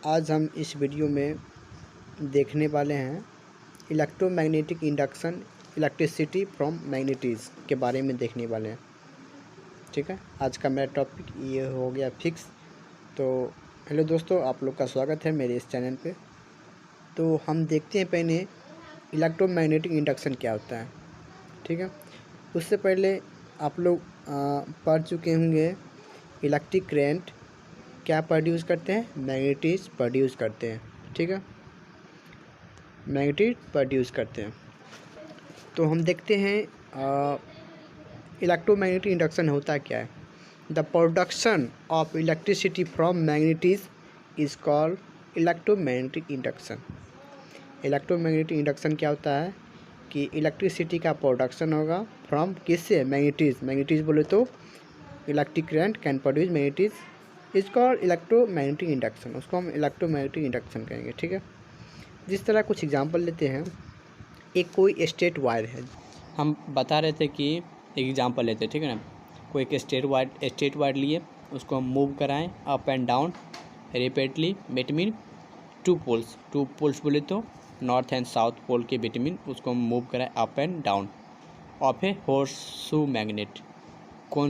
आज हम इस वीडियो में देखने वाले हैं इलेक्ट्रोमैग्नेटिक इंडक्शन इलेक्ट्रिसिटी फ्रॉम मैग्नेटिज़ के बारे में देखने वाले हैं। ठीक है, आज का मेरा टॉपिक ये हो गया फिक्स। तो हेलो दोस्तों, आप लोग का स्वागत है मेरे इस चैनल पे। तो हम देखते हैं पहले इलेक्ट्रोमैग्नेटिक इंडक्शन क्या होता है। ठीक है, उससे पहले आप लोग पढ़ चुके होंगे इलेक्ट्रिक करंट क्या प्रोड्यूस करते हैं, मैग्नेटिज़ प्रोड्यूस करते हैं। ठीक है, मैग्नेटिज़ प्रोड्यूस करते हैं। तो हम देखते हैं इलेक्ट्रोमैग्नेटिक इंडक्शन होता क्या है। The production of electricity from magnetism is called electromagnetic induction. Electromagnetic induction क्या होता है कि इलेक्ट्रिसिटी का प्रोडक्शन होगा फ्रॉम किससे, मैग्नेटिज़। मैग्नेटिज़ बोले तो electric current can produce magnetism is called electromagnetic induction. उसको हम इलेक्ट्रोमैग्नेटिक इंडक्शन कहेंगे। ठीक है, जिस तरह कुछ एग्जांपल लेते हैं। एक कोई स्ट्रेट वायर है, हम बता रहे थे कि एक एग्जांपल लेते हैं। ठीक है ना, कोई एक स्ट्रेट वायर लिए, उसको हम मूव कराएं up and down repeatedly between two poles बोले तो नॉर्थ एंड साउथ पोल के बिटवीन उसको हम मूव कराएं up and down of A horseshoe magnet. कौन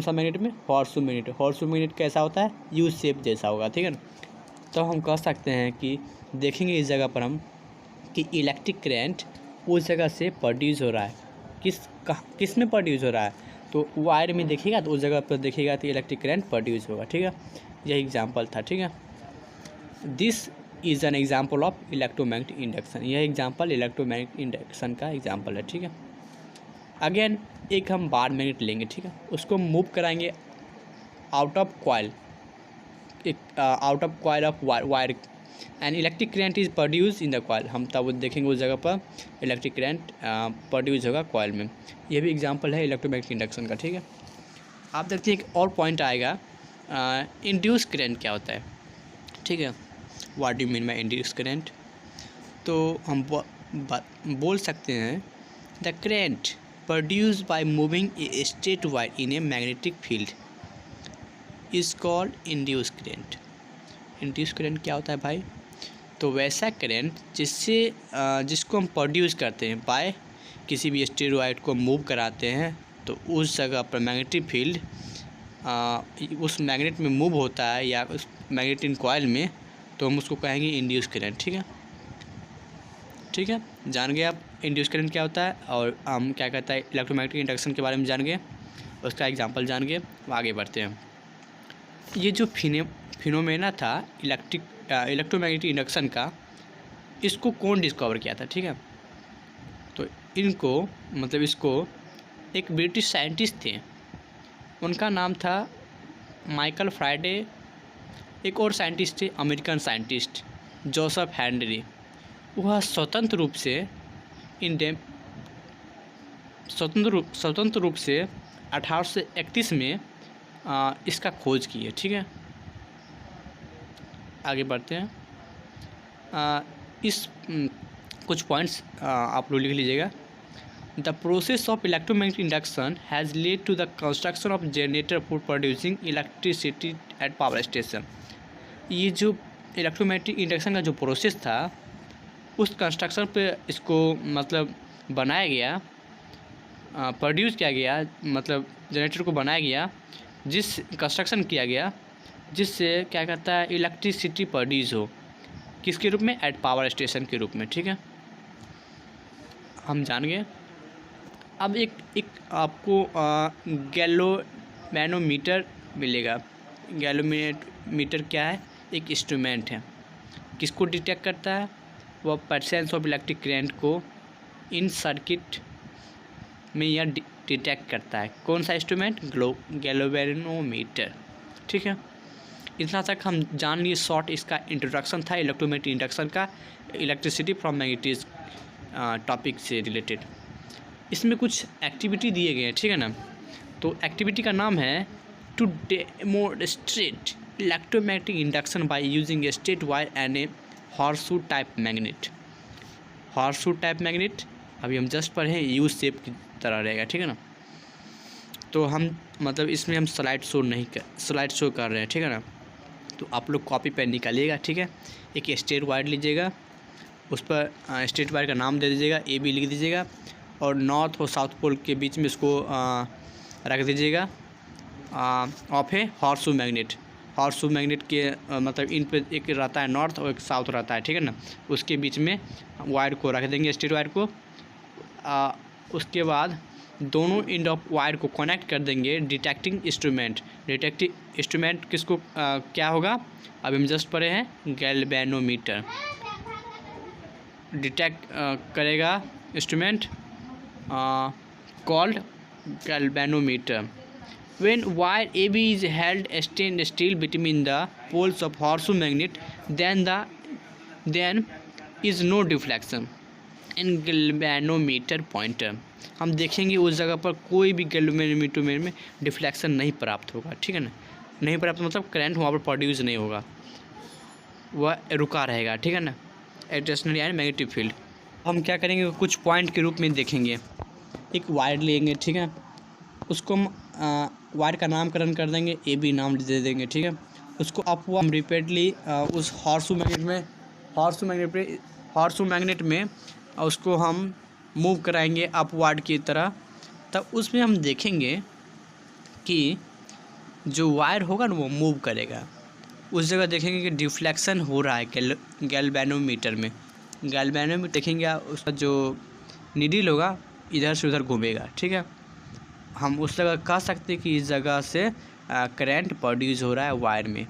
सा मैग्नेट में, हॉर्सशू मैग्नेट कैसा होता है, यू शेप जैसा होगा। ठीक है ना, तो हम कह सकते हैं कि देखेंगे इस जगह पर हम कि इलेक्ट्रिक करंट उस जगह से प्रोड्यूस हो रहा है। किस में प्रोड्यूस हो रहा है, तो वायर में देखिएगा तो उस जगह पर देखिएगा तो इलेक्ट्रिक करंट प्रोड्यूस होगा। ठीक है, यह एग्जांपल था। ठीक है, this is an example of electromagnetic induction. यह एग्जांपल इलेक्ट्रोमैग्नेटिक इंडक्शन का एग्जांपल है। ठीक है, अगेन एक हम बार मैग्नेट लेंगे। ठीक है, उसको मूव कराएंगे out of coil of wire and electric current is produce in the coil. हम तब देखेंगे उस जगह पर इलेक्ट्रिक करंट प्रोड्यूस होगा कॉइल में। यह भी एग्जांपल है इलेक्ट्रोमैग्नेटिक इंडक्शन का। ठीक है, आप देखते हैं एक और पॉइंट आएगा, इंड्यूस करंट क्या होता है। ठीक है, what do you mean by induce current. तो हम बोल सकते हैं the current produced by moving A straight wire in a magnetic field is called induce current. Induce current क्या होता है भाई, तो वैसा करंट जिसको हम प्रोड्यूस करते हैं बाय किसी भी स्ट्रेट वायर को मूव कराते हैं, तो उस जगह पर मैग्नेटिक फील्ड उस मैग्नेट में मूव होता है या उस मैग्नेटिक कॉइल में, तो हम उसको कहेंगे इंड्यूस करंट। ठीक है, जान गए आप इंड्यूस करंट क्या होता है और हम क्या कहता है इलेक्ट्रोमैग्नेटिक इंडक्शन के बारे में जान गए, उसका एग्जांपल जान गए। आगे बढ़ते हैं। ये जो फिनोमेना था इलेक्ट्रोमैग्नेटिक इंडक्शन का, इसको कौन डिस्कवर किया था। ठीक है, तो इसको एक ब्रिटिश साइंटिस्ट थे, उनका नाम था माइकल फैराडे। एक और साइंटिस्ट थे, अमेरिकन साइंटिस्ट जोसेफ हेनरी। वह स्वतंत्र रूप से 1831 में इसका खोज की है। ठीक है, आगे बढ़ते हैं। कुछ पॉइंट्स आप लोग लिख लीजिएगा। The process of electromagnetic induction has led to the construction of generator for producing electricity at power station. ये जो इलेक्ट्रोमैग्नेटिक इंडक्शन का जो प्रोसेस था, उस कंस्ट्रक्शन पे इसको बनाया गया, प्रोड्यूस किया गया, जनरेटर को बनाया गया, जिस कंस्ट्रक्शन किया गया जिससे क्या कहता है इलेक्ट्रिसिटी प्रोड्यूस हो, किसके रूप में, एट पावर स्टेशन के रूप में। ठीक है, हम जान गए। अब एक आपको गैल्वेनोमीटर मिलेगा। गैल्वेनोमीटर क्या है, एक इंस्ट्रूमेंट है, किसको डिटेक्ट करता है, वह परसेंस ऑफ इलेक्ट्रिक करंट को इन सर्किट में यह डिटेक्ट करता है। कौन सा इंस्ट्रूमेंट, गैल्वेनोमीटर। ठीक है, इतना तक हम जान लिए। शॉर्ट इसका इंट्रोडक्शन था इलेक्ट्रोमैग्नेटिक इंडक्शन का, इलेक्ट्रिसिटी फ्रॉम मैग्नेटिज़ टॉपिक से रिलेटेड। इसमें कुछ एक्टिविटी दिए गए हैं। ठीक है ना, तो एक्टिविटी का नाम है to demonstrate electromagnetic induction by using a straight wire and a horseshoe type magnet. अभी हम जस्ट पढ़े यू शेप की तरह रहेगा। ठीक है ना, तो हम इसमें हम स्लाइड शो कर रहे हैं। ठीक है ना, तो आप लोग कॉपी पेन निकालिएगा, ठीक है। एक स्ट्रेट वायर लीजिएगा, उस पर स्ट्रेट वायर का नाम दे दीजिएगा, ए बी लिख दीजिएगा, और नॉर्थ और साउथ पोल के बीच में इसको रख दीजिएगा of A horseshoe magnet. Horseshoe magnet के मतलब इन पे एक रहता है नॉर्थ और एक साउथ रहता है, ठीक है ना। उसके बीच में वायर को रख देंगे, स्ट्रेट वायर को। उसके बाद दोनों एंड ऑफ वायर को कनेक्ट कर देंगे डिटेक्टिंग इंस्ट्रूमेंट। डिटेक्टिंग इंस्ट्रूमेंट किसको क्या होगा, अभी हम जस्ट पढ़े हैं, गैल्वेनोमीटर। डिटेक्ट करेगा instrument called galvanometer. When wire AB is held stained still between the poles of horseshoe magnet, then is no deflection in galvanometer pointer। हम देखेंगे उस जगह पर कोई भी गैल्वेनोमीटर में डिफ्लेक्शन नहीं प्राप्त होगा, ठीक है ना। नहीं प्राप्त मतलब करंट वहाँ पर प्रोड्यूस नहीं होगा, वह रुका रहेगा, ठीक है ना। स्टेशनरी एंड मैग्नेटिक फील्ड हम क्या करेंगे, कुछ पॉइंट के रूप में देखेंगे। एक वायर लेंगे, ठीक है, उसको हम वायर का नामकरण कर देंगे, ए बी नाम दे देंगे, ठीक है। उसको हम रिपीटली उस हॉर्सू मैग्नेट में उसको हम मूव कराएंगे अपवर्ड की तरह। तब उसमें हम देखेंगे कि जो वायर होगा ना वो मूव करेगा। उस जगह देखेंगे कि डिफ्लेक्शन हो रहा है गैल्वेनोमीटर में। गैल्वेनोमीटर देखेंगे उसका जो नीडल होगा इधर से उधर घूमेगा, ठीक है। हम उस जगह कह सकते हैं कि इस जगह से करंट प्रोड्यूस हो रहा है वायर में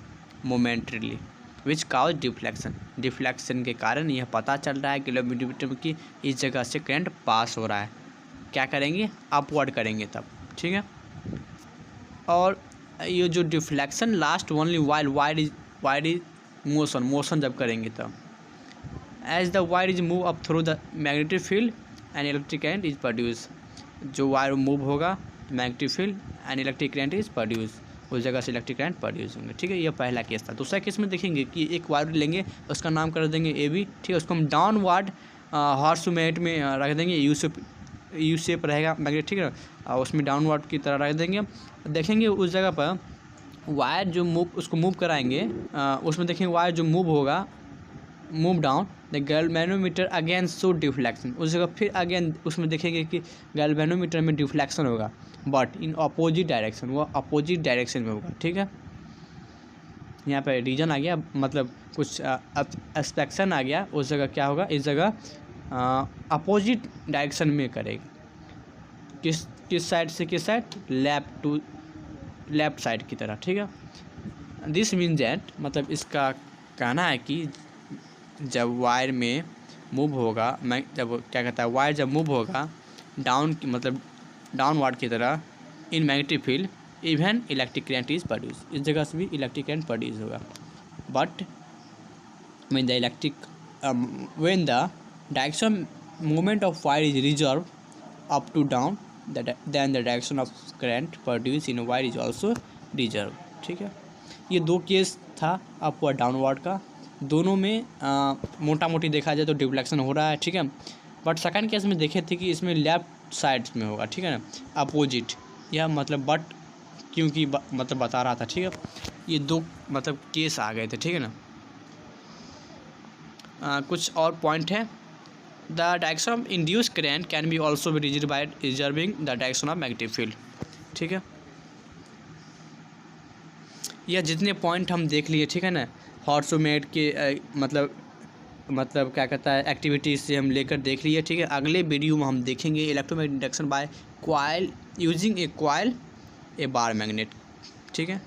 मोमेंटरीली, विच काउज डिफ्लेक्शन। डिफ्लेक्शन के कारण यह पता चल रहा है गैल्वेनोमीटर की इस जगह से करंट पास हो रहा है। क्या करेंगे, अपवर्ड करेंगे तब, ठीक है। और ये जो deflection last only wire is motion जब करेंगे तब, as the wire is move up through the magnetic field and electric current is produce. जो वायर मूव होगा magnetic field and electric current is produce, उस जगह से इलेक्ट्रिक करंट प्रोड्यूस होंगे, ठीक है। ये पहला केस था। दूसरा केस में देखेंगे कि एक वायर लेंगे, उसका नाम कर देंगे ए बी, ठीक है। उसको हम डाउनवर्ड हॉर्सू मैग्नेट में रख देंगे, यू शेप रहेगा मैग्नेट, ठीक है ना। उसमें डाउनवर्ड की तरह रख देंगे। देखेंगे उस जगह पर वायर जो उसको मूव कराएंगे, उसमें देखेंगे वायर जो मूव होगा, move down the galvanometer again show deflection. उस जगह फिर अगेन उसमें देखेंगे कि गैल्वेनोमीटर में डिफ्लेक्शन होगा, बट इन अपोजिट डायरेक्शन, वो अपोजिट डायरेक्शन में होगा, ठीक है। यहाँ पे रीजन आ गया, मतलब कुछ एस्पेक्शन आ गया। उस जगह क्या होगा, इस जगह अपोजिट डायरेक्शन में करेगा। किस साइड से किस साइड, लेफ्ट साइड की तरह, ठीक है। दिस मीन दैट, मतलब इसका कहना है कि जब वायर में मूव होगा, जब क्या कहता है, वायर जब मूव होगा मतलब डाउनवर्ड की तरह in magnetic field, even electric current is produce. इस जगह से भी इलेक्ट्रिक करंट प्रोड्यूस होगा, but when the direction movement of wire is reserved up to down, then the direction of current produced in a wire is also reserved, ठीक है। ये दो case था अपवर्ड डाउनवर्ड का। दोनों में मोटा मोटी देखा जाए तो डिफ्लेक्शन हो रहा है, ठीक है। बट सेकंड केस में देखे थे कि इसमें लेफ्ट साइड में होगा, ठीक है ना, अपोजिट। यह मतलब बट क्योंकि मतलब बता रहा था, ठीक है। ये दो मतलब केस आ गए थे, ठीक है ना। कुछ और पॉइंट है। The direction of induce current can be also be reverse by reversing the direction of magnetic field, ठीक है। यह जितने पॉइंट हम देख लिए, ठीक है ना, हॉर्सू मैग्नेट के मतलब क्या कहता है एक्टिविटीज़ से हम लेकर देख लिए, ठीक है। अगले वीडियो में हम देखेंगे electromagnetic induction by coil using a coil a bar magnet, ठीक है।